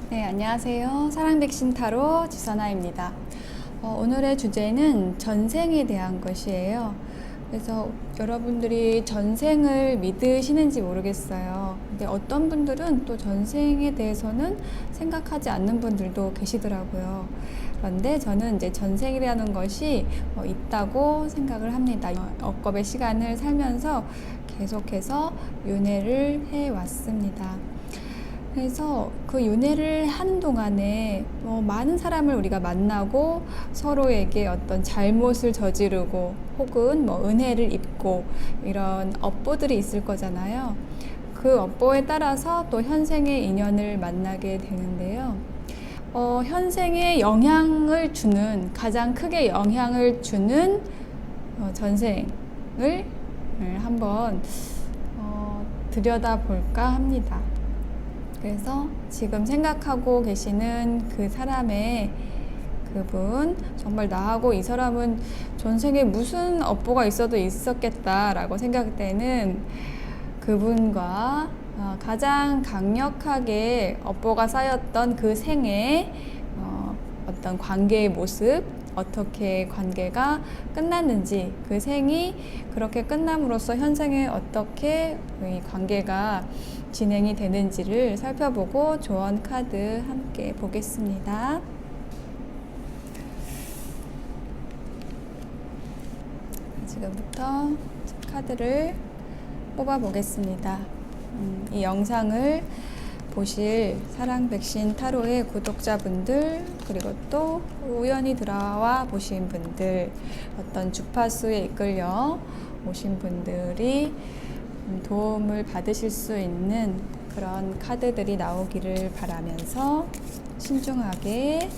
네, 안녕하세요. 사랑백신 타로 지선아입니다. 오늘의 주제는 전생에 대한 것이에요. 그래서 여러분들이 전생을 믿으시는지 모르겠어요. 근데 어떤 분들은 또 전생에 대해서는 생각하지 않는 분들도 계시더라고요. 그런데 저는 이제 전생이라는 것이 있다고 생각을 합니다. 억겁의 시간을 살면서 계속해서 윤회를 해왔습니다. 그래서 그 윤회를 하는 동안에 많은 사람을 우리가 만나고 서로에게 어떤 잘못을 저지르고 혹은 은혜를 입고 이런 업보들이 있을 거잖아요. 그 업보에 따라서 또 현생의 인연을 만나게 되는데요. 현생에 영향을 주는, 가장 크게 영향을 주는 전생을 한번 들여다볼까 합니다. 그래서 지금 생각하고 계시는 그 사람의 그분, 정말 나하고 이 사람은 전생에 무슨 업보가 있어도 있었겠다라고 생각되는 그분과 가장 강력하게 업보가 쌓였던 그 생에 어떤 관계의 모습, 어떻게 관계가 끝났는지, 그 생이 그렇게 끝남으로써 현생에 어떻게 이 관계가 진행이 되는지를 살펴보고 조언 카드 함께 보겠습니다. 지금부터 카드를 뽑아 보겠습니다. 이 영상을 보실 사랑백신 타로의 구독자분들, 그리고 또 우연히 들어와 보신 분들, 어떤 주파수에 이끌려 오신 분들이 도움을 받으실 수 있는 그런 카드들이 나오기를 바라면서 신중하게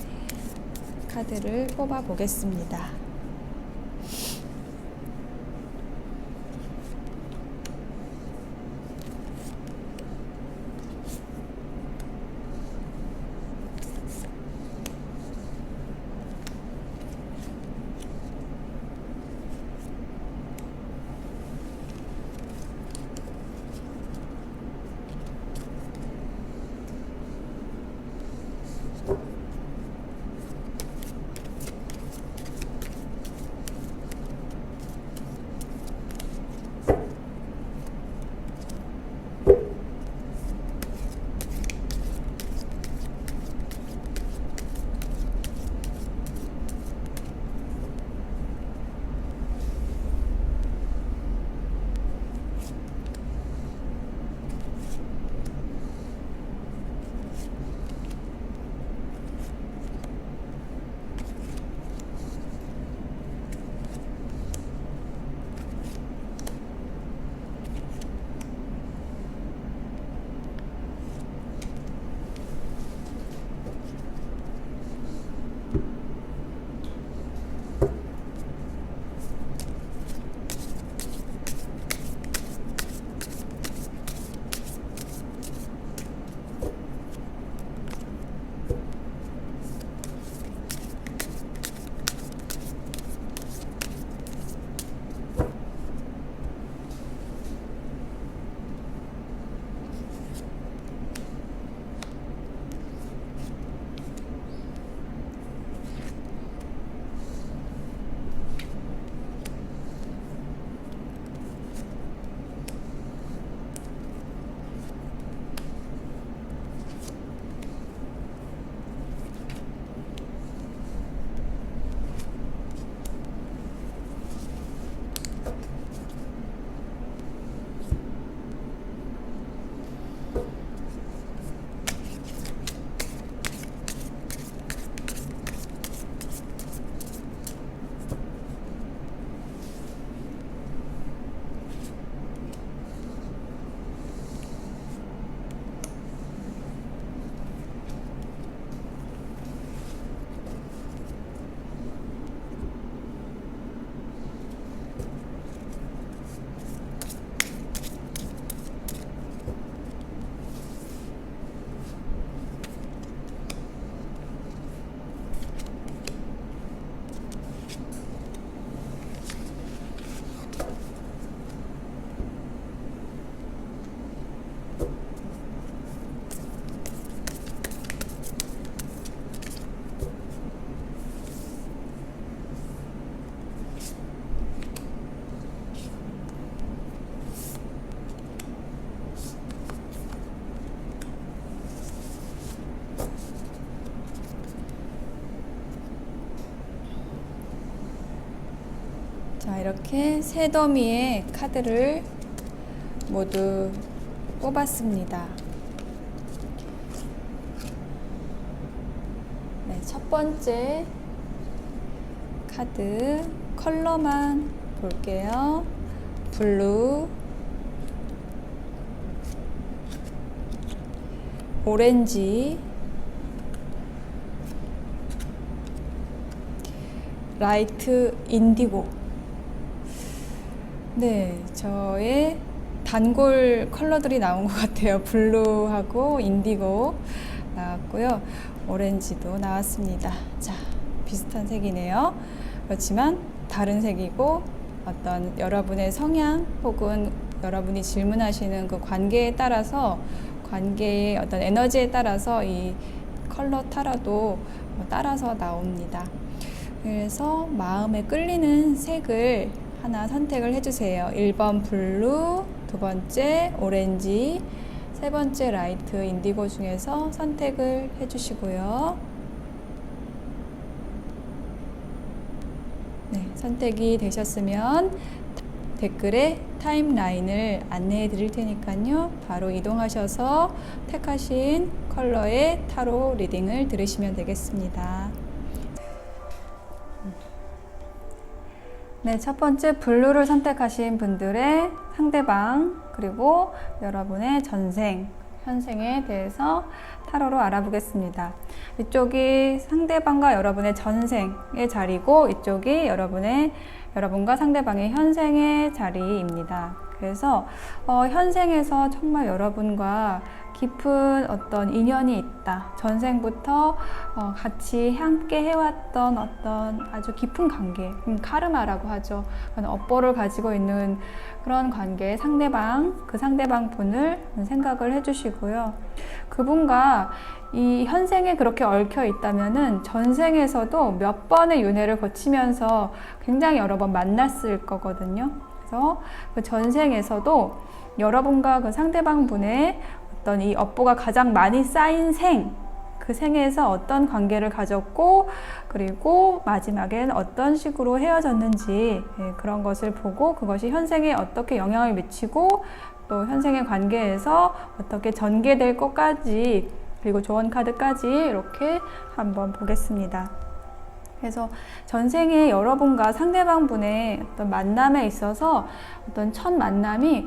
카드를 뽑아 보겠습니다. 이렇게 세 더미의 카드를 모두 뽑았습니다. 네, 첫 번째 카드 컬러만 볼게요. 블루, 오렌지, 라이트 인디고. 네, 저의 단골 컬러들이 나온 것 같아요. 블루하고 인디고 나왔고요. 오렌지도 나왔습니다. 자, 비슷한 색이네요. 그렇지만 다른 색이고 어떤 여러분의 성향 혹은 여러분이 질문하시는 그 관계에 따라서, 관계의 어떤 에너지에 따라서 이 컬러 타로도 따라서 나옵니다. 그래서 마음에 끌리는 색을 하나 선택을 해주세요. 1번 블루, 두 번째 오렌지, 세 번째 라이트 인디고 중에서 선택을 해주시고요. 네, 선택이 되셨으면 댓글에 타임라인을 안내해 드릴 테니까요. 바로 이동하셔서 택하신 컬러의 타로 리딩을 들으시면 되겠습니다. 네, 첫 번째 블루를 선택하신 분들의 상대방, 그리고 여러분의 전생, 현생에 대해서 타로로 알아보겠습니다. 이쪽이 상대방과 여러분의 전생의 자리고, 이쪽이 여러분과 상대방의 현생의 자리입니다. 그래서 현생에서 정말 여러분과 깊은 어떤 인연이 있다. 전생부터 같이 함께 해왔던 어떤 아주 깊은 관계, 카르마라고 하죠. 업보를 가지고 있는 그런 관계의 상대방, 그 상대방 분을 생각을 해주시고요. 그분과 이 현생에 그렇게 얽혀 있다면은 전생에서도 몇 번의 윤회를 거치면서 굉장히 여러 번 만났을 거거든요. 그래서 그 전생에서도 여러분과 그 상대방 분의 어떤 이 업보가 가장 많이 쌓인 그 생에서 어떤 관계를 가졌고, 그리고 마지막엔 어떤 식으로 헤어졌는지, 그런 것을 보고 그것이 현생에 어떻게 영향을 미치고 또 현생의 관계에서 어떻게 전개될 것까지, 그리고 조언 카드까지 이렇게 한번 보겠습니다. 그래서 전생에 여러분과 상대방 분의 어떤 만남에 있어서 어떤 첫 만남이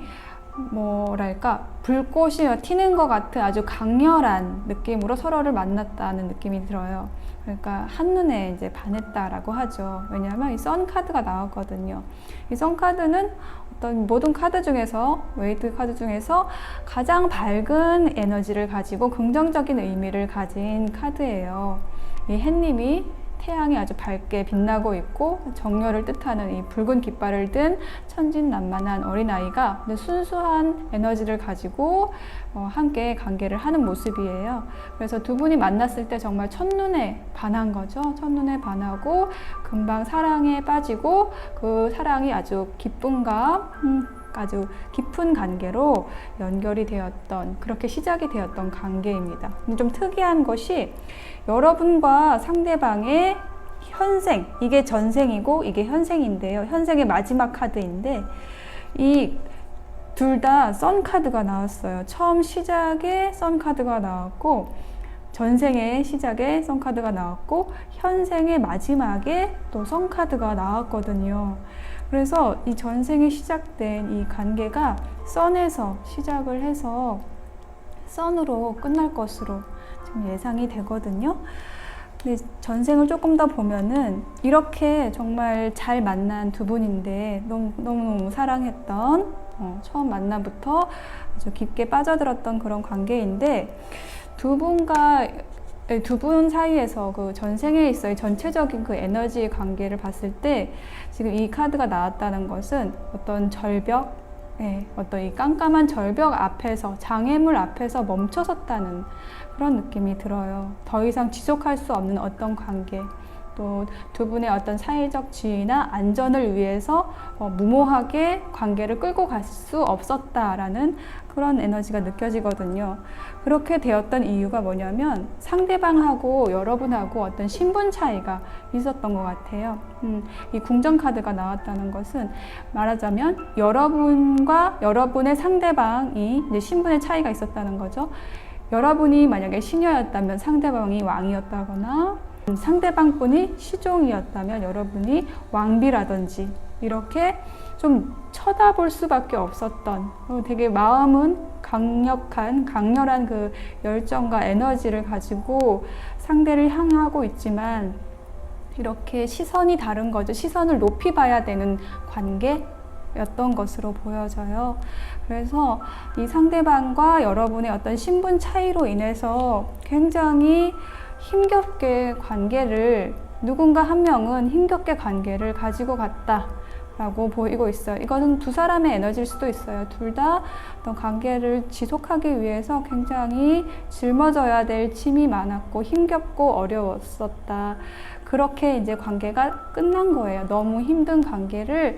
뭐랄까, 불꽃이 튀는 것 같은 아주 강렬한 느낌으로 서로를 만났다는 느낌이 들어요. 그러니까 한눈에 이제 반했다라고 하죠. 왜냐하면 이 선 카드가 나왔거든요. 이 선 카드는 어떤 모든 카드 중에서, 웨이트 카드 중에서 가장 밝은 에너지를 가지고 긍정적인 의미를 가진 카드예요. 이 햇님이 태양이 아주 밝게 빛나고 있고 정열을 뜻하는 이 붉은 깃발을 든 천진난만한 어린아이가 순수한 에너지를 가지고 함께 관계를 하는 모습이에요. 그래서 두 분이 만났을 때 정말 첫눈에 반한 거죠. 첫눈에 반하고 금방 사랑에 빠지고, 그 사랑이 아주 기쁨과 아주 깊은 관계로 연결이 되었던, 그렇게 시작이 되었던 관계입니다. 좀 특이한 것이 여러분과 상대방의 현생, 이게 전생이고 이게 현생인데요. 현생의 마지막 카드인데 이 둘 다 선 카드가 나왔어요. 처음 시작에 선 카드가 나왔고, 전생의 시작에 선 카드가 나왔고, 현생의 마지막에 또 선 카드가 나왔거든요. 그래서 이 전생에 시작된 이 관계가 선에서 시작을 해서 선으로 끝날 것으로 지금 예상이 되거든요. 근데 전생을 조금 더 보면은 이렇게 정말 잘 만난 두 분인데 너무너무 사랑했던, 처음 만남부터 아주 깊게 빠져들었던 그런 관계인데, 두 분 사이에서 그 전생에 있어의 전체적인 그 에너지 관계를 봤을 때 지금 이 카드가 나왔다는 것은 어떤 절벽, 어떤 이 깜깜한 절벽 앞에서, 장애물 앞에서 멈춰섰다는 그런 느낌이 들어요. 더 이상 지속할 수 없는 어떤 관계, 또 두 분의 어떤 사회적 지위나 안전을 위해서 무모하게 관계를 끌고 갈 수 없었다라는 그런 에너지가 느껴지거든요. 그렇게 되었던 이유가 뭐냐면 상대방하고 여러분하고 어떤 신분 차이가 있었던 것 같아요. 이 궁전 카드가 나왔다는 것은 말하자면 여러분과 여러분의 상대방이 이제 신분의 차이가 있었다는 거죠. 여러분이 만약에 시녀였다면 상대방이 왕이었다거나 상대방 분이 시종이었다면 여러분이 왕비라든지 이렇게 좀 쳐다볼 수밖에 없었던 되게 마음은 강렬한 그 열정과 에너지를 가지고 상대를 향하고 있지만 이렇게 시선이 다른 거죠. 시선을 높이 봐야 되는 관계였던 것으로 보여져요. 그래서 이 상대방과 여러분의 어떤 신분 차이로 인해서 굉장히 힘겹게 관계를 누군가 한 명은 힘겹게 관계를 가지고 갔다 라고 보이고 있어요. 이거는 두 사람의 에너지일 수도 있어요. 둘 다 어떤 관계를 지속하기 위해서 굉장히 짊어져야 될 짐이 많았고 힘겹고 어려웠었다. 그렇게 이제 관계가 끝난 거예요. 너무 힘든 관계를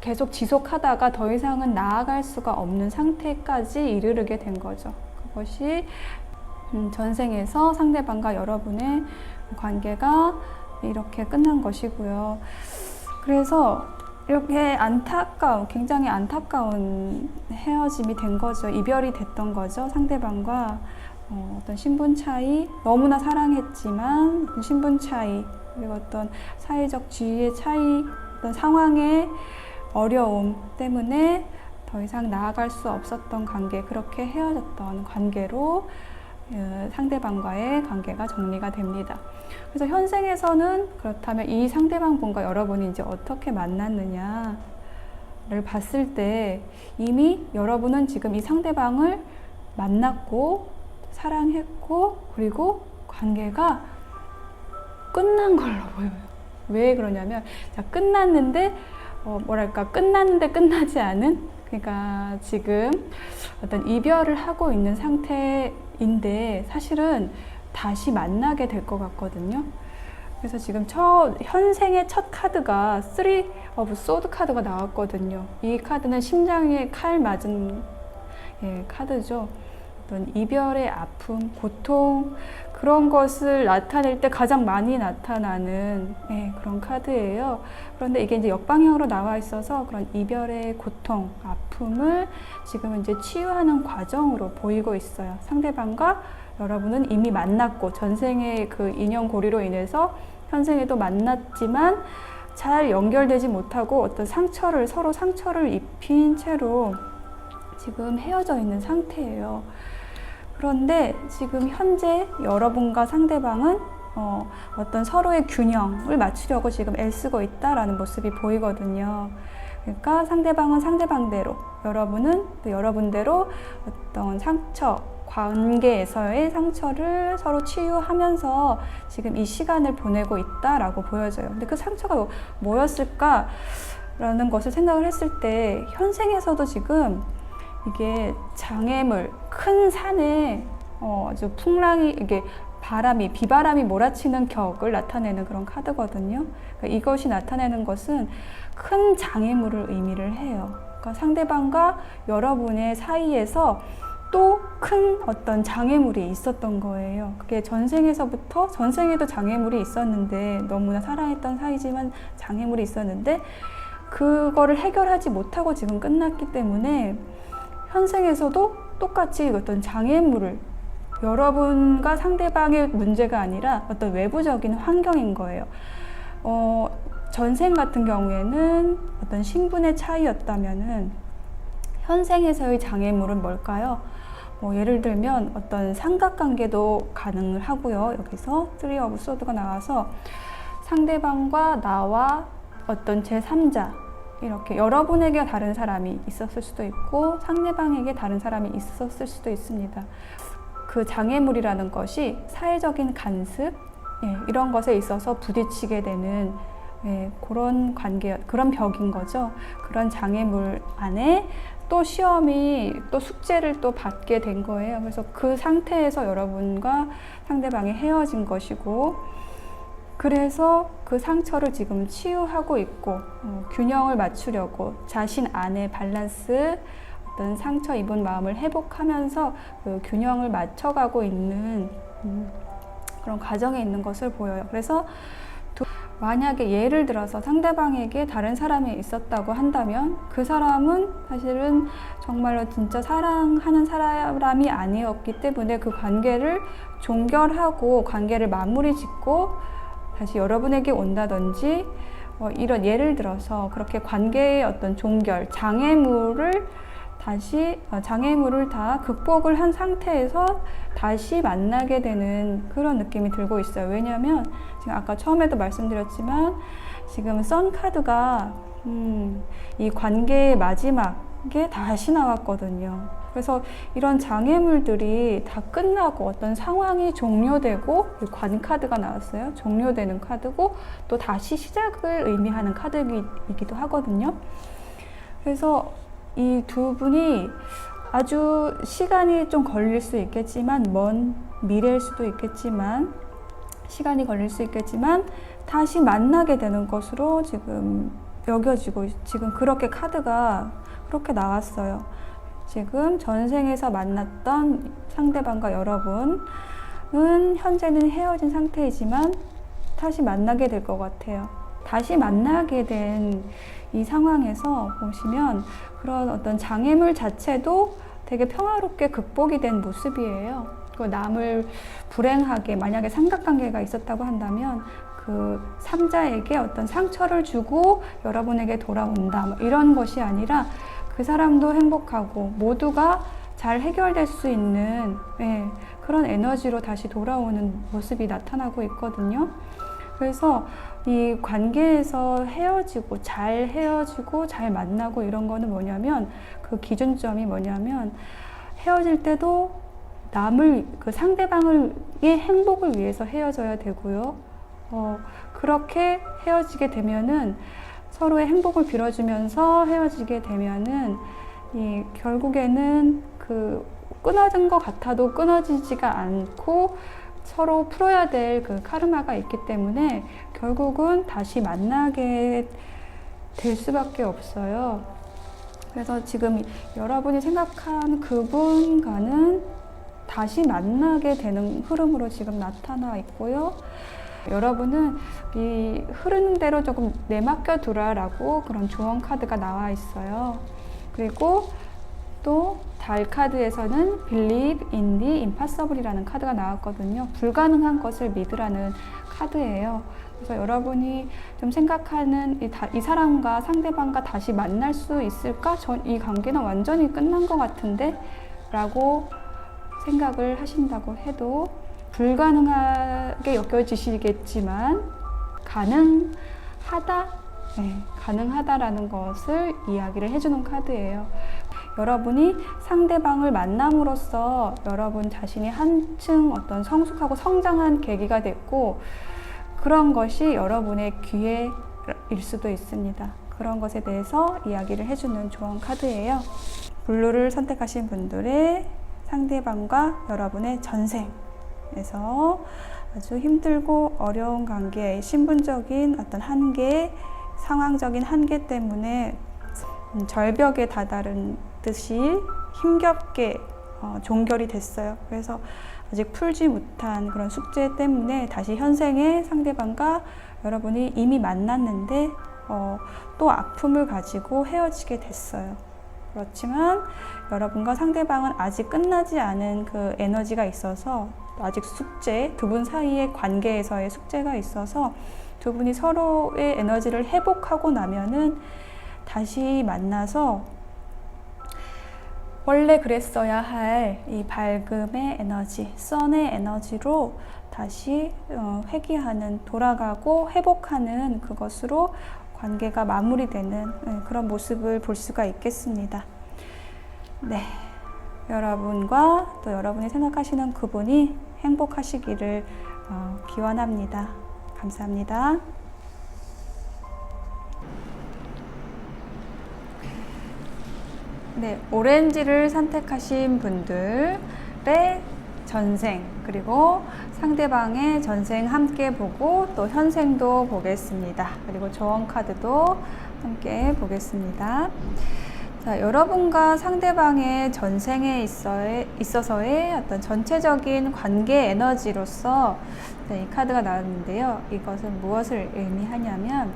계속 지속하다가 더 이상은 나아갈 수가 없는 상태까지 이르게 된 거죠. 그것이 전생에서 상대방과 여러분의 관계가 이렇게 끝난 것이고요. 그래서 이렇게 굉장히 안타까운 헤어짐이 된 거죠. 이별이 됐던 거죠. 상대방과 어떤 신분 차이, 너무나 사랑했지만 신분 차이, 그리고 어떤 사회적 지위의 차이, 어떤 상황의 어려움 때문에 더 이상 나아갈 수 없었던 관계, 그렇게 헤어졌던 관계로 상대방과의 관계가 정리가 됩니다. 그래서 현생에서는 그렇다면 이 상대방 분과 여러분이 이제 어떻게 만났느냐를 봤을 때 이미 여러분은 지금 이 상대방을 만났고 사랑했고 그리고 관계가 끝난 걸로 보여요. 왜 그러냐면 끝났는데 끝났는데 끝나지 않은, 그러니까 지금 어떤 이별을 하고 있는 상태인데 사실은 다시 만나게 될 것 같거든요. 그래서 지금 현생의 첫 카드가 3 of Sword 카드가 나왔거든요. 이 카드는 심장에 칼 맞은 카드죠. 어떤 이별의 아픔, 고통, 그런 것을 나타낼 때 가장 많이 나타나는 그런 카드예요. 그런데 이게 이제 역방향으로 나와 있어서 그런 이별의 고통, 아픔을 지금 이제 치유하는 과정으로 보이고 있어요. 상대방과 여러분은 이미 만났고 전생의 그 인연 고리로 인해서 현생에도 만났지만 잘 연결되지 못하고 어떤 서로 상처를 입힌 채로 지금 헤어져 있는 상태예요. 그런데 지금 현재 여러분과 상대방은 어떤 서로의 균형을 맞추려고 지금 애쓰고 있다라는 모습이 보이거든요. 그러니까 상대방은 상대방대로, 여러분은 또 여러분대로 어떤 관계에서의 상처를 서로 치유하면서 지금 이 시간을 보내고 있다라고 보여져요. 근데 그 상처가 뭐였을까라는 것을 생각을 했을 때 현생에서도 지금 이게 장애물, 큰 산에 아주 이게 비바람이 몰아치는 격을 나타내는 그런 카드거든요. 그러니까 이것이 나타내는 것은 큰 장애물을 의미를 해요. 그러니까 상대방과 여러분의 사이에서 또 큰 어떤 장애물이 있었던 거예요. 그게 전생에도 장애물이 있었는데, 너무나 사랑했던 사이지만 장애물이 있었는데 그거를 해결하지 못하고 지금 끝났기 때문에 현생에서도 똑같이 어떤 장애물을, 여러분과 상대방의 문제가 아니라 어떤 외부적인 환경인 거예요. 전생 같은 경우에는 어떤 신분의 차이였다면은 현생에서의 장애물은 뭘까요? 예를 들면 어떤 삼각관계도 가능을 하고요. 여기서 3 of Swords가 나와서 상대방과 나와 어떤 제3자, 이렇게 여러분에게 다른 사람이 있었을 수도 있고 상대방에게 다른 사람이 있었을 수도 있습니다. 그 장애물이라는 것이 사회적인 간섭, 이런 것에 있어서 부딪히게 되는 그런 관계, 그런 벽인 거죠. 그런 장애물 안에 또 또 숙제를 또 받게 된 거예요. 그래서 그 상태에서 여러분과 상대방이 헤어진 것이고, 그래서 그 상처를 지금 치유하고 있고 균형을 맞추려고 자신 안에 밸런스, 어떤 상처 입은 마음을 회복하면서 그 균형을 맞춰가고 있는 그런 과정에 있는 것을 보여요. 그래서 만약에 예를 들어서 상대방에게 다른 사람이 있었다고 한다면 그 사람은 사실은 정말로 진짜 사랑하는 사람이 아니었기 때문에 그 관계를 종결하고 관계를 마무리 짓고 다시 여러분에게 온다든지 이런 예를 들어서 그렇게 관계의 어떤 종결, 장애물을 다 극복을 한 상태에서 다시 만나게 되는 그런 느낌이 들고 있어요. 왜냐하면 지금 아까 처음에도 말씀드렸지만 지금 선 카드가 이 관계의 마지막에 다시 나왔거든요. 그래서 이런 장애물들이 다 끝나고 어떤 상황이 종료되고 관 카드가 나왔어요. 종료되는 카드고 또 다시 시작을 의미하는 카드이기도 하거든요. 그래서 이 두 분이 아주 시간이 좀 걸릴 수 있겠지만, 먼 미래일 수도 있겠지만, 시간이 걸릴 수 있겠지만 다시 만나게 되는 것으로 지금 여겨지고, 지금 그렇게 카드가 그렇게 나왔어요. 지금 전생에서 만났던 상대방과 여러분은 현재는 헤어진 상태이지만 다시 만나게 될 것 같아요. 다시 만나게 된 이 상황에서 보시면 그런 어떤 장애물 자체도 되게 평화롭게 극복이 된 모습이에요. 그 남을 불행하게, 만약에 삼각관계가 있었다고 한다면 그 3자에게 어떤 상처를 주고 여러분에게 돌아온다, 이런 것이 아니라 그 사람도 행복하고 모두가 잘 해결될 수 있는 그런 에너지로 다시 돌아오는 모습이 나타나고 있거든요. 그래서 이 관계에서 헤어지고 잘 만나고 이런 거는 뭐냐면, 그 기준점이 뭐냐면 헤어질 때도 그 상대방의 행복을 위해서 헤어져야 되고요. 그렇게 헤어지게 되면은 서로의 행복을 빌어주면서 헤어지게 되면은 결국에는 그 끊어진 것 같아도 끊어지지가 않고 서로 풀어야 될 그 카르마가 있기 때문에 결국은 다시 만나게 될 수밖에 없어요. 그래서 지금 여러분이 생각한 그분과는 다시 만나게 되는 흐름으로 지금 나타나 있고요. 여러분은 이 흐르는 대로 조금 내맡겨 두라라고 그런 조언 카드가 나와 있어요. 그리고 또 달 카드에서는 Believe in the Impossible이라는 카드가 나왔거든요. 불가능한 것을 믿으라는 카드예요. 그래서 여러분이 좀 생각하는 이 사람과 상대방과 다시 만날 수 있을까? 이 관계는 완전히 끝난 것 같은데? 라고 생각을 하신다고 해도 불가능하게 여겨지시겠지만 가능하다라는 것을 이야기를 해주는 카드예요. 여러분이 상대방을 만남으로써 여러분 자신이 한층 어떤 성숙하고 성장한 계기가 됐고, 그런 것이 여러분의 기회일 수도 있습니다. 그런 것에 대해서 이야기를 해주는 조언 카드예요. 블루를 선택하신 분들의 상대방과 여러분의 전생에서 아주 힘들고 어려운 관계의 신분적인 어떤 한계, 상황적인 한계 때문에 절벽에 다다른 듯이 힘겹게 종결이 됐어요. 그래서 아직 풀지 못한 그런 숙제 때문에 다시 현생의 상대방과 여러분이 이미 만났는데 또 아픔을 가지고 헤어지게 됐어요. 그렇지만 여러분과 상대방은 아직 끝나지 않은 그 에너지가 있어서, 아직 두 분 사이의 관계에서의 숙제가 있어서 두 분이 서로의 에너지를 회복하고 나면은 다시 만나서 원래 그랬어야 할 이 밝음의 에너지, 선의 에너지로 다시 회귀하는, 돌아가고 회복하는 그것으로 관계가 마무리되는 그런 모습을 볼 수가 있겠습니다. 네, 여러분과 또 여러분이 생각하시는 그분이 행복하시기를 기원합니다. 감사합니다. 네, 오렌지를 선택하신 분들의 전생, 그리고 상대방의 전생 함께 보고 또 현생도 보겠습니다. 그리고 조언 카드도 함께 보겠습니다. 자, 여러분과 상대방의 전생에 있어서의 어떤 전체적인 관계 에너지로서 이 카드가 나왔는데요. 이것은 무엇을 의미하냐면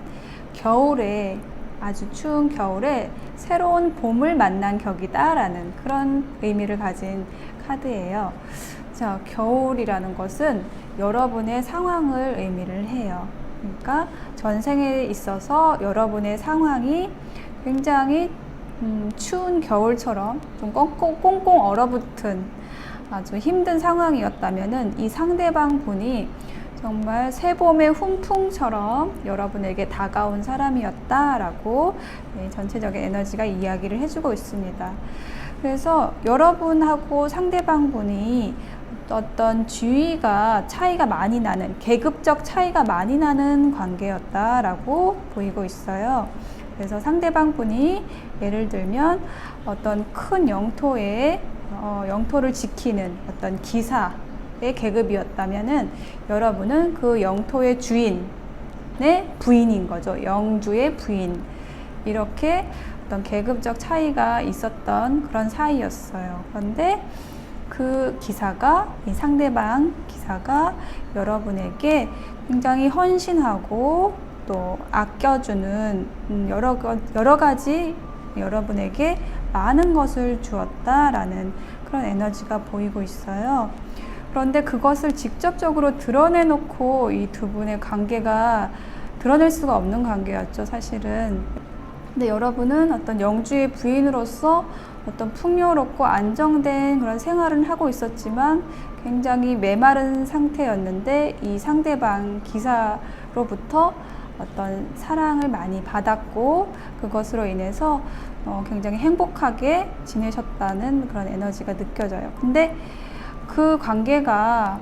겨울에, 아주 추운 겨울에 새로운 봄을 만난 격이다라는 그런 의미를 가진 카드예요. 자, 겨울이라는 것은 여러분의 상황을 의미를 해요. 그러니까 전생에 있어서 여러분의 상황이 굉장히 추운 겨울처럼 좀 꽁꽁 얼어붙은 아주 힘든 상황이었다면은 이 상대방 분이 정말 새봄의 훈풍처럼 여러분에게 다가온 사람이었다라고 전체적인 에너지가 이야기를 해주고 있습니다. 그래서 여러분하고 상대방 분이 어떤 지위가 차이가 많이 나는, 계급적 차이가 많이 나는 관계였다라고 보이고 있어요. 그래서 상대방 분이 예를 들면 어떤 큰 영토에 영토를 지키는 어떤 기사의 계급이었다면은 여러분은 그 영토의 주인의 부인인 거죠. 영주의 부인. 이렇게 어떤 계급적 차이가 있었던 그런 사이였어요. 그런데 그 기사가, 이 상대방 기사가 여러분에게 굉장히 헌신하고 또 아껴주는 여러 가지 여러분에게 많은 것을 주었다라는 그런 에너지가 보이고 있어요. 그런데 그것을 직접적으로 드러내놓고 이 두 분의 관계가 드러낼 수가 없는 관계였죠, 사실은. 근데 여러분은 어떤 영주의 부인으로서 어떤 풍요롭고 안정된 그런 생활을 하고 있었지만 굉장히 메마른 상태였는데 이 상대방 기사로부터 어떤 사랑을 많이 받았고 그것으로 인해서 굉장히 행복하게 지내셨다는 그런 에너지가 느껴져요. 근데 그 관계가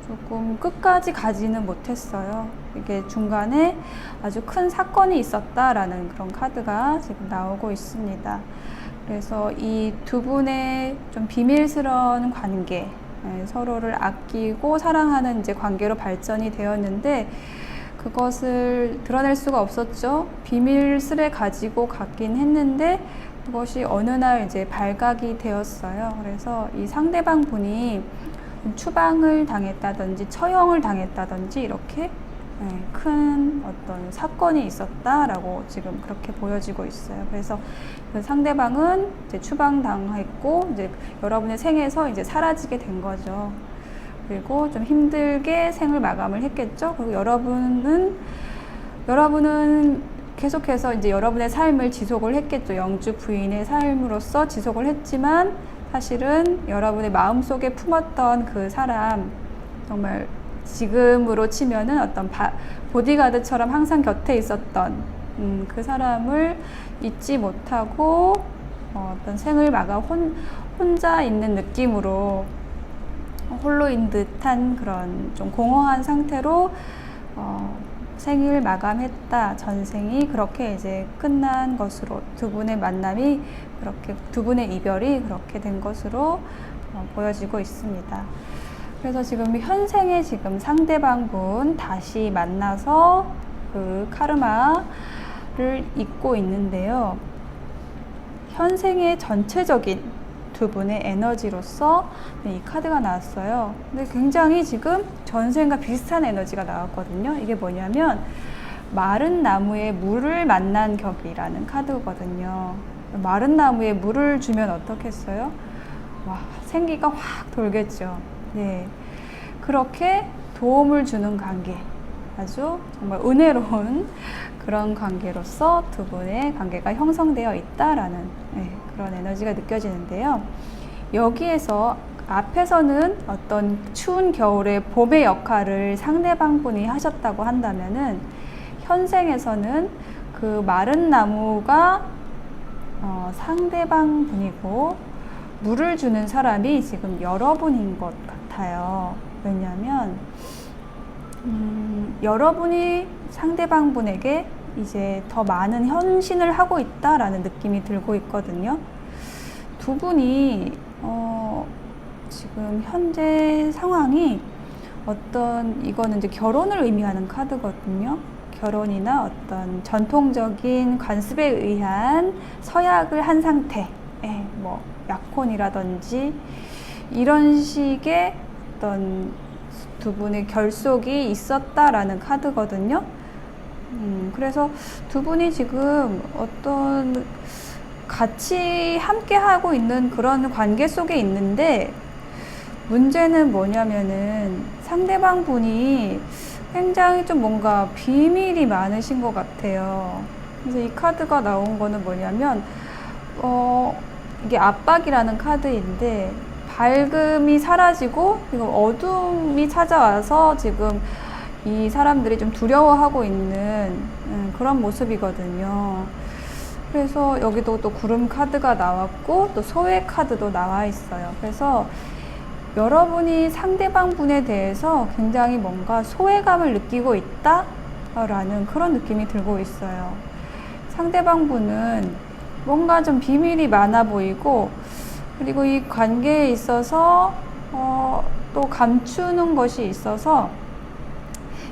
조금 끝까지 가지는 못했어요. 이게 중간에 아주 큰 사건이 있었다라는 그런 카드가 지금 나오고 있습니다. 그래서 이 두 분의 좀 비밀스러운 관계, 서로를 아끼고 사랑하는 이제 관계로 발전이 되었는데 그것을 드러낼 수가 없었죠. 비밀스레 가지고 갔긴 했는데 그것이 어느 날 이제 발각이 되었어요. 그래서 이 상대방 분이 추방을 당했다든지 처형을 당했다든지 이렇게 큰 어떤 사건이 있었다라고 지금 그렇게 보여지고 있어요. 그래서 그 상대방은 이제 추방당했고 이제 여러분의 생에서 이제 사라지게 된 거죠. 그리고 좀 힘들게 생을 마감을 했겠죠. 그리고 여러분은 계속해서 이제 여러분의 삶을 지속을 했겠죠. 영주 부인의 삶으로서 지속을 했지만 사실은 여러분의 마음속에 품었던 그 사람, 정말 지금으로 치면은 어떤 보디가드처럼 항상 곁에 있었던 그 사람을 잊지 못하고 어떤 생을 마감 혼자 있는 느낌으로 홀로인 듯한 그런 좀 공허한 상태로 생을 마감했다. 전생이 그렇게 이제 끝난 것으로 두 분의 만남이 그렇게 두 분의 이별이 그렇게 된 것으로 보여지고 있습니다. 그래서 지금 현생에 지금 상대방 분 다시 만나서 그 카르마를 잊고 있는데요. 현생의 전체적인 두 분의 에너지로서 이 카드가 나왔어요. 근데 굉장히 지금 전생과 비슷한 에너지가 나왔거든요. 이게 뭐냐면 마른 나무에 물을 만난 격이라는 카드거든요. 마른 나무에 물을 주면 어떻겠어요? 와, 생기가 확 돌겠죠. 네, 그렇게 도움을 주는 관계, 아주 정말 은혜로운 그런 관계로서 두 분의 관계가 형성되어 있다라는 그런 에너지가 느껴지는데요. 여기에서 앞에서는 어떤 추운 겨울에 봄의 역할을 상대방 분이 하셨다고 한다면은 현생에서는 그 마른 나무가 상대방 분이고 물을 주는 사람이 지금 여러분인 것 같아요. 왜냐하면 여러분이 상대방 분에게 이제 더 많은 헌신을 하고 있다라는 느낌이 들고 있거든요. 두 분이 지금 현재 상황이 이거는 이제 결혼을 의미하는 카드거든요. 결혼이나 어떤 전통적인 관습에 의한 서약을 한 상태, 뭐 약혼이라든지 이런 식의 어떤 두 분의 결속이 있었다라는 카드거든요. 그래서 두 분이 지금 어떤 같이 함께 하고 있는 그런 관계 속에 있는데, 문제는 뭐냐면은 상대방 분이 굉장히 좀 뭔가 비밀이 많으신 것 같아요. 그래서 이 카드가 나온 거는 뭐냐면 이게 압박이라는 카드인데, 밝음이 사라지고 지금 어둠이 찾아와서 지금 이 사람들이 좀 두려워하고 있는 그런 모습이거든요. 그래서 여기도 또 구름 카드가 나왔고 또 소외 카드도 나와 있어요. 그래서 여러분이 상대방 분에 대해서 굉장히 뭔가 소외감을 느끼고 있다라는 그런 느낌이 들고 있어요. 상대방 분은 뭔가 좀 비밀이 많아 보이고, 그리고 이 관계에 있어서 또 감추는 것이 있어서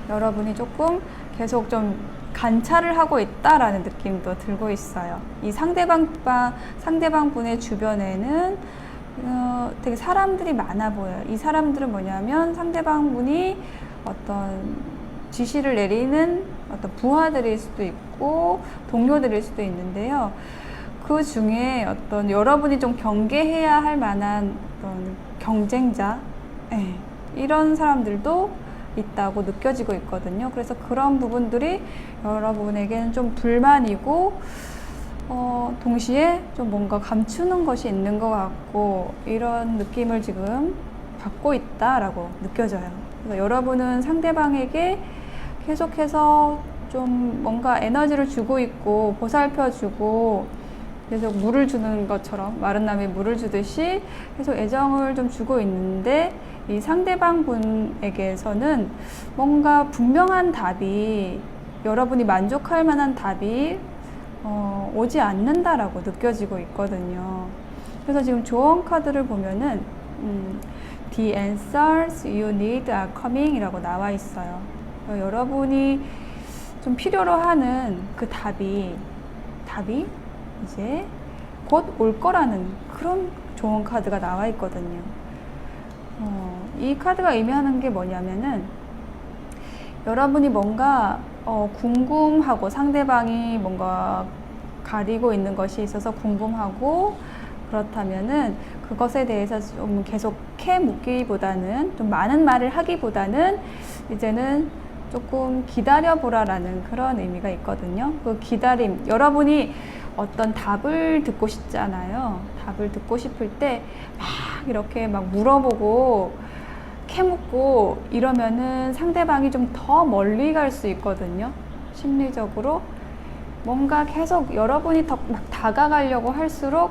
여러분이 조금 계속 좀 관찰을 하고 있다라는 느낌도 들고 있어요. 이 상대방 분의 주변에는 되게 사람들이 많아 보여요. 이 사람들은 뭐냐면 상대방 분이 어떤 지시를 내리는 어떤 부하들일 수도 있고 동료들일 수도 있는데요. 그 중에 어떤 여러분이 좀 경계해야 할 만한 어떤 경쟁자, 이런 사람들도 있다고 느껴지고 있거든요. 그래서 그런 부분들이 여러분에게는 좀 불만이고, 동시에 좀 뭔가 감추는 것이 있는 것 같고, 이런 느낌을 지금 받고 있다라고 느껴져요. 그래서 여러분은 상대방에게 계속해서 좀 뭔가 에너지를 주고 있고, 보살펴주고, 계속 물을 주는 것처럼, 마른 나무에 물을 주듯이 계속 애정을 좀 주고 있는데, 이 상대방 분에게서는 뭔가 분명한 답이, 여러분이 만족할 만한 답이 오지 않는다라고 느껴지고 있거든요. 그래서 지금 조언 카드를 보면은 The answers you need are coming 이라고 나와 있어요. 여러분이 좀 필요로 하는 그 답이 이제 곧 올 거라는 그런 조언 카드가 나와 있거든요. 이 카드가 의미하는 게 뭐냐면은, 여러분이 뭔가 궁금하고, 상대방이 뭔가 가리고 있는 것이 있어서 궁금하고, 그렇다면은 그것에 대해서 좀 계속 묻기보다는, 좀 많은 말을 하기보다는 이제는 조금 기다려보라라는 그런 의미가 있거든요. 그 기다림, 여러분이 어떤 답을 듣고 싶잖아요. 답을 듣고 싶을 때 막 이렇게 막 물어보고 캐묻고 이러면은 상대방이 좀 더 멀리 갈 수 있거든요. 심리적으로 뭔가 계속 여러분이 더 막 다가가려고 할수록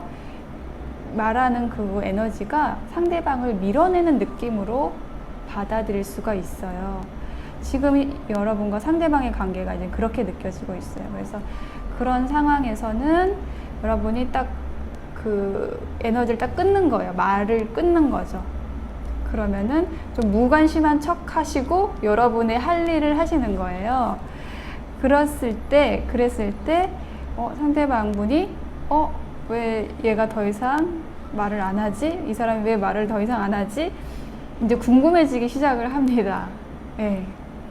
말하는 그 에너지가 상대방을 밀어내는 느낌으로 받아들일 수가 있어요. 지금 여러분과 상대방의 관계가 이제 그렇게 느껴지고 있어요. 그래서 그런 상황에서는 여러분이 딱 그 에너지를 딱 끊는 거예요. 말을 끊는 거죠. 그러면은 좀 무관심한 척 하시고 여러분의 할 일을 하시는 거예요. 그랬을 때 상대방 분이 왜 얘가 더 이상 말을 안 하지? 이 사람이 왜 말을 더 이상 안 하지? 이제 궁금해지기 시작을 합니다.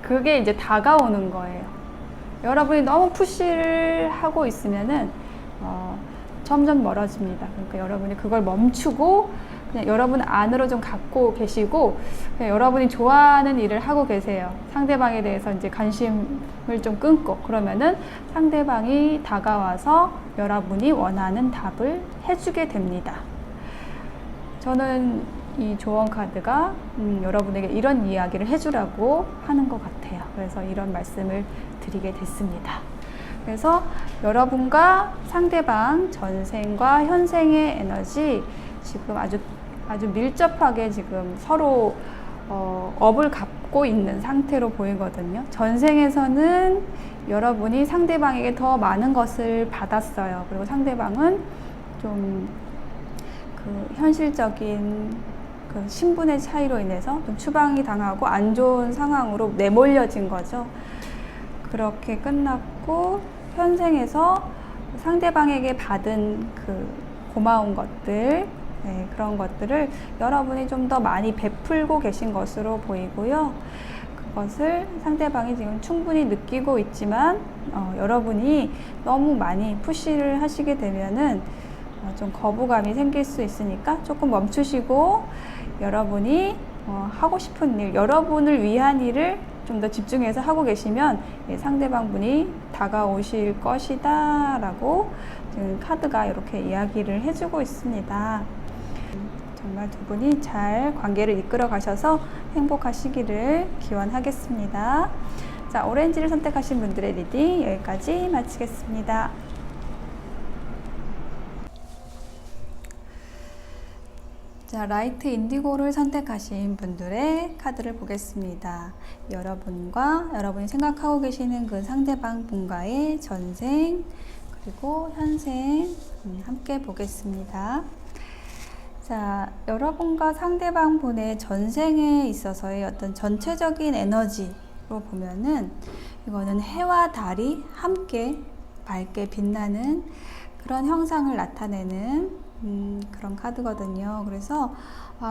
그게 이제 다가오는 거예요. 여러분이 너무 푸시를 하고 있으면은 점점 멀어집니다. 그러니까 여러분이 그걸 멈추고 그냥 여러분 안으로 좀 갖고 계시고, 그냥 여러분이 좋아하는 일을 하고 계세요. 상대방에 대해서 이제 관심을 좀 끊고, 그러면은 상대방이 다가와서 여러분이 원하는 답을 해주게 됩니다. 저는 이 조언 카드가 여러분에게 이런 이야기를 해주라고 하는 것 같아요. 그래서 이런 말씀을 드리게 됐습니다. 그래서 여러분과 상대방, 전생과 현생의 에너지 지금 아주 밀접하게 지금 서로 업을 갖고 있는 상태로 보이거든요. 전생에서는 여러분이 상대방에게 더 많은 것을 받았어요. 그리고 상대방은 좀 그 현실적인 그 신분의 차이로 인해서 좀 추방이 당하고 안 좋은 상황으로 내몰려진 거죠. 그렇게 끝났고 현생에서 상대방에게 받은 그 고마운 것들, 네, 그런 것들을 여러분이 좀 더 많이 베풀고 계신 것으로 보이고요. 그것을 상대방이 지금 충분히 느끼고 있지만 여러분이 너무 많이 푸시를 하시게 되면은 좀 거부감이 생길 수 있으니까 조금 멈추시고 여러분이 하고 싶은 일, 여러분을 위한 일을 좀 더 집중해서 하고 계시면 상대방 분이 다가오실 것이다 라고 지금 카드가 이렇게 이야기를 해주고 있습니다. 정말 두 분이 잘 관계를 이끌어 가셔서 행복하시기를 기원하겠습니다. 자, 오렌지를 선택하신 분들의 리딩 여기까지 마치겠습니다. 자, 라이트 인디고를 선택하신 분들의 카드를 보겠습니다. 여러분과 여러분이 생각하고 계시는 그 상대방 분과의 전생 그리고 현생 함께 보겠습니다. 자, 여러분과 상대방 분의 전생에 있어서의 어떤 전체적인 에너지로 보면은 이거는 해와 달이 함께 밝게 빛나는 그런 형상을 나타내는 그런 카드거든요. 그래서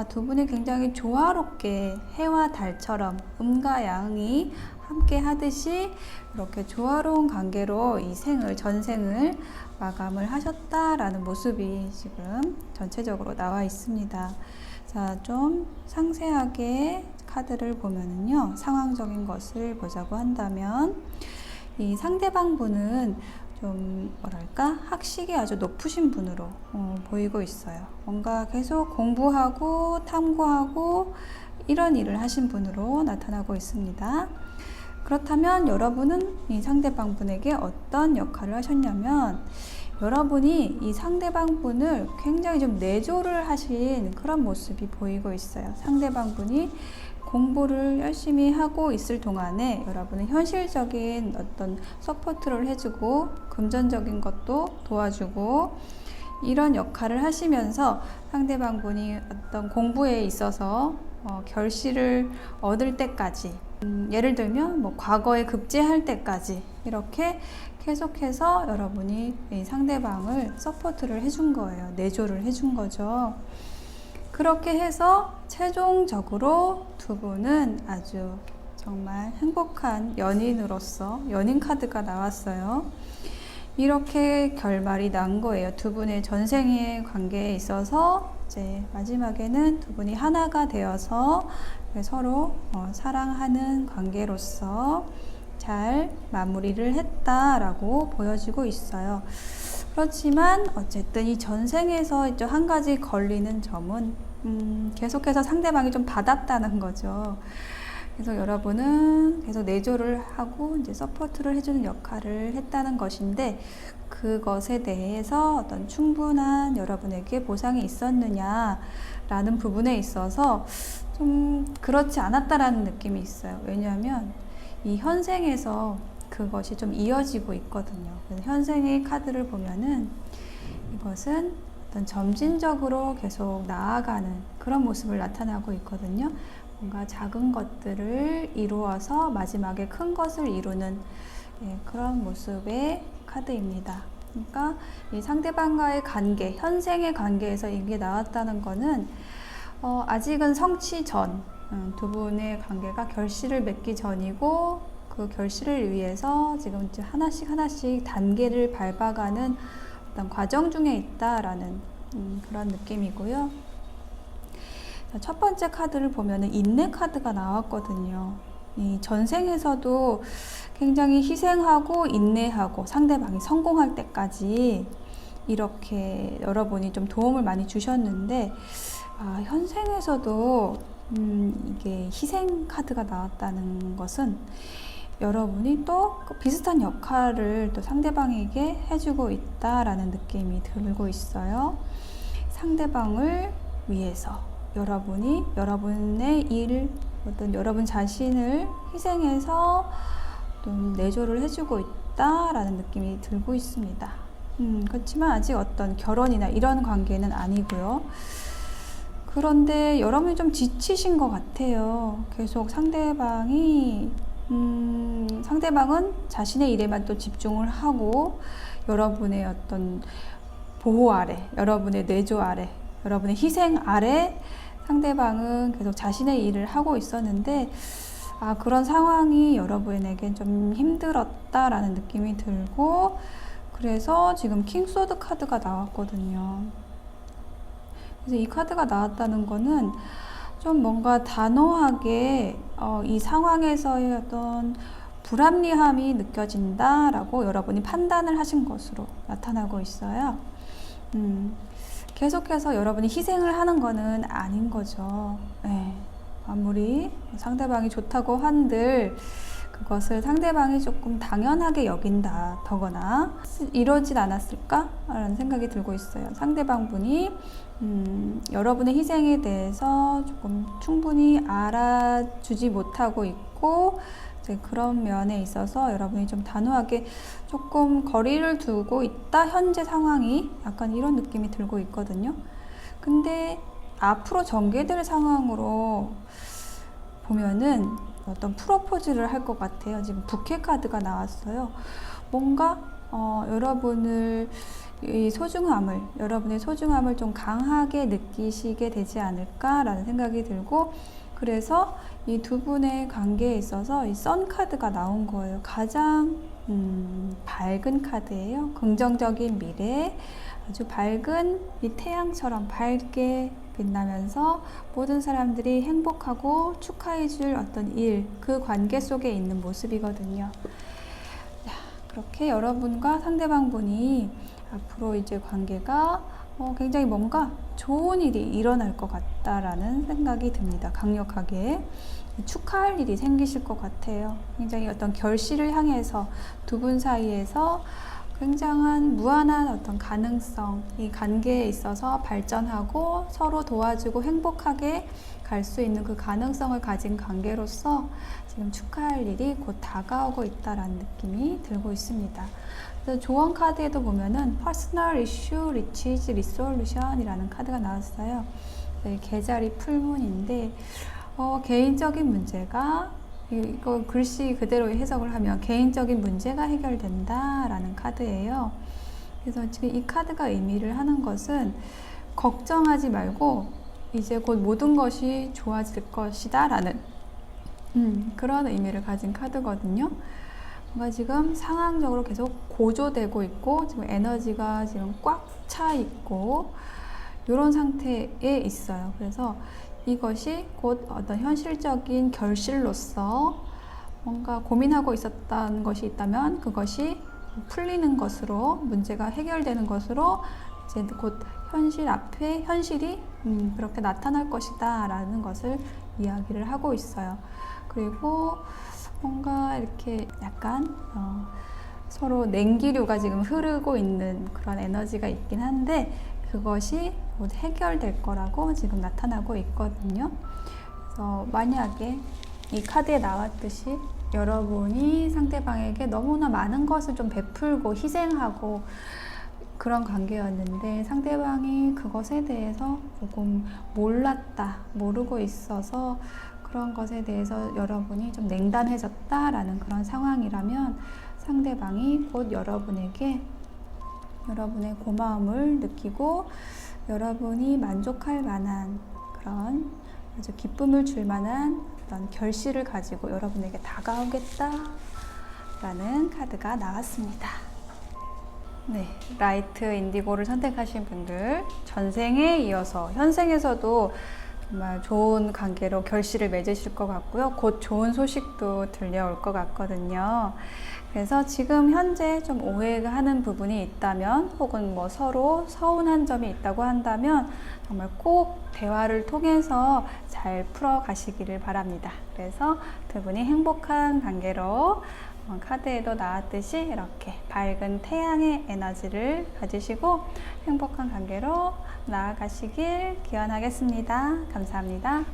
두 분이 굉장히 조화롭게 해와 달처럼 음과 양이 함께 하듯이 이렇게 조화로운 관계로 이 생을, 전생을 마감을 하셨다라는 모습이 지금 전체적으로 나와 있습니다. 자, 좀 상세하게 카드를 보면은요, 상황적인 것을 보자고 한다면 이 상대방 분은 좀 뭐랄까 학식이 아주 높으신 분으로 보이고 있어요. 뭔가 계속 공부하고 탐구하고 이런 일을 하신 분으로 나타나고 있습니다. 그렇다면 여러분은 이 상대방 분에게 어떤 역할을 하셨냐면 여러분이 이 상대방 분을 굉장히 좀 내조를 하신 그런 모습이 보이고 있어요. 상대방 분이 공부를 열심히 하고 있을 동안에 여러분은 현실적인 어떤 서포트를 해주고 금전적인 것도 도와주고 이런 역할을 하시면서 상대방 분이 어떤 공부에 있어서 결실을 얻을 때까지 예를 들면 뭐 과거에 급제할 때까지 이렇게 계속해서 여러분이 이 상대방을 서포트를 해준 거예요. 내조를 해준 거죠. 그렇게 해서 최종적으로 두 분은 아주 정말 행복한 연인으로서 연인 카드가 나왔어요. 이렇게 결말이 난 거예요. 두 분의 전생의 관계에 있어서 이제 마지막에는 두 분이 하나가 되어서 서로 사랑하는 관계로서 잘 마무리를 했다라고 보여지고 있어요. 그렇지만 어쨌든 이 전생에서 이제 한 가지 걸리는 점은 계속해서 상대방이 좀 받았다는 거죠. 그래서 여러분은 계속 내조를 하고 이제 서포트를 해주는 역할을 했다는 것인데 그것에 대해서 어떤 충분한 여러분에게 보상이 있었느냐라는 부분에 있어서 좀 그렇지 않았다라는 느낌이 있어요. 왜냐하면 이 현생에서 그것이 좀 이어지고 있거든요. 그래서 현생의 카드를 보면은 이것은 어떤 점진적으로 계속 나아가는 그런 모습을 나타나고 있거든요. 뭔가 작은 것들을 이루어서 마지막에 큰 것을 이루는 그런 모습의 카드입니다. 그러니까 이 상대방과의 관계, 현생의 관계에서 이게 나왔다는 거는 아직은 성취 전, 두 분의 관계가 결실을 맺기 전이고 그 결실을 위해서 지금 이제 하나씩 단계를 밟아가는 어떤 과정 중에 있다라는 그런 느낌이고요. 첫 번째 카드를 보면은 인내 카드가 나왔거든요. 이 전생에서도 굉장히 희생하고 인내하고 상대방이 성공할 때까지 이렇게 여러분이 좀 도움을 많이 주셨는데 현생에서도 이게 희생 카드가 나왔다는 것은 여러분이 또 비슷한 역할을 또 상대방에게 해주고 있다라는 느낌이 들고 있어요. 상대방을 위해서 여러분이 여러분의 일, 어떤 여러분 자신을 희생해서 좀 내조를 해주고 있다라는 느낌이 들고 있습니다. 그렇지만 아직 어떤 결혼이나 이런 관계는 아니고요. 그런데 여러분이 좀 지치신 것 같아요. 계속 상대방은 자신의 일에만 또 집중을 하고 여러분의 어떤 보호 아래, 여러분의 내조 아래, 여러분의 희생 아래 상대방은 계속 자신의 일을 하고 있었는데 그런 상황이 여러분에겐 좀 힘들었다라는 느낌이 들고, 그래서 지금 킹소드 카드가 나왔거든요. 그래서 이 카드가 나왔다는 거는 좀 뭔가 단호하게 이 상황에서의 어떤 불합리함이 느껴진다라고 여러분이 판단을 하신 것으로 나타나고 있어요. 계속해서 여러분이 희생을 하는 거는 아닌 거죠. 네. 아무리 상대방이 좋다고 한들 그것을 상대방이 조금 당연하게 여긴다, 더거나 이러진 않았을까? 라는 생각이 들고 있어요. 상대방 분이 여러분의 희생에 대해서 조금 충분히 알아주지 못하고 있고, 이제 그런 면에 있어서 여러분이 좀 단호하게 조금 거리를 두고 있다, 현재 상황이 약간 이런 느낌이 들고 있거든요. 근데 앞으로 전개될 상황으로 보면은 어떤 프로포즈를 할 것 같아요. 지금 부케 카드가 나왔어요. 뭔가 여러분의 소중함을 좀 강하게 느끼시게 되지 않을까라는 생각이 들고, 그래서 이 두 분의 관계에 있어서 이 선 카드가 나온 거예요. 가장 밝은 카드예요. 긍정적인 미래, 아주 밝은 이 태양처럼 밝게 빛나면서 모든 사람들이 행복하고 축하해줄 어떤 일, 그 관계 속에 있는 모습이거든요. 그렇게 여러분과 상대방 분이 앞으로 이제 관계가 굉장히 뭔가 좋은 일이 일어날 것 같다라는 생각이 듭니다. 강력하게 축하할 일이 생기실 것 같아요. 굉장히 어떤 결실을 향해서 두 분 사이에서 굉장한 무한한 어떤 가능성, 이 관계에 있어서 발전하고 서로 도와주고 행복하게 갈 수 있는 그 가능성을 가진 관계로서 지금 축하할 일이 곧 다가오고 있다라는 느낌이 들고 있습니다. 그래서 조언 카드에도 보면은 Personal Issue Reaches Resolution 이라는 카드가 나왔어요. 개자리 풀문인데 개인적인 문제가, 이거 글씨 그대로 해석을 하면 개인적인 문제가 해결된다 라는 카드예요. 그래서 지금 이 카드가 의미를 하는 것은 걱정하지 말고 이제 곧 모든 것이 좋아질 것이다 라는 그런 의미를 가진 카드거든요. 뭔가 지금 상황적으로 계속 고조되고 있고, 지금 에너지가 지금 꽉 차 있고 이런 상태에 있어요. 그래서 이것이 곧 어떤 현실적인 결실로서 뭔가 고민하고 있었던 것이 있다면 그것이 풀리는 것으로, 문제가 해결되는 것으로 이제 곧 현실 앞에 현실이 그렇게 나타날 것이다 라는 것을 이야기를 하고 있어요. 그리고 뭔가 이렇게 약간 서로 냉기류가 지금 흐르고 있는 그런 에너지가 있긴 한데 그것이 곧 해결될 거라고 지금 나타나고 있거든요. 그래서 만약에 이 카드에 나왔듯이 여러분이 상대방에게 너무나 많은 것을 좀 베풀고 희생하고 그런 관계였는데 상대방이 그것에 대해서 조금 모르고 있어서 그런 것에 대해서 여러분이 좀 냉담해졌다라는 그런 상황이라면 상대방이 곧 여러분에게 여러분의 고마움을 느끼고 여러분이 만족할 만한 그런 아주 기쁨을 줄 만한 그런 결실을 가지고 여러분에게 다가오겠다 라는 카드가 나왔습니다. 네, 라이트 인디고를 선택하신 분들 전생에 이어서 현생에서도 정말 좋은 관계로 결실을 맺으실 것 같고요. 곧 좋은 소식도 들려올 것 같거든요. 그래서 지금 현재 좀 오해하는 부분이 있다면 혹은 뭐 서로 서운한 점이 있다고 한다면 정말 꼭 대화를 통해서 잘 풀어 가시기를 바랍니다. 그래서 두 분이 행복한 관계로 카드에도 나왔듯이 이렇게 밝은 태양의 에너지를 가지시고 행복한 관계로 나아가시길 기원하겠습니다. 감사합니다.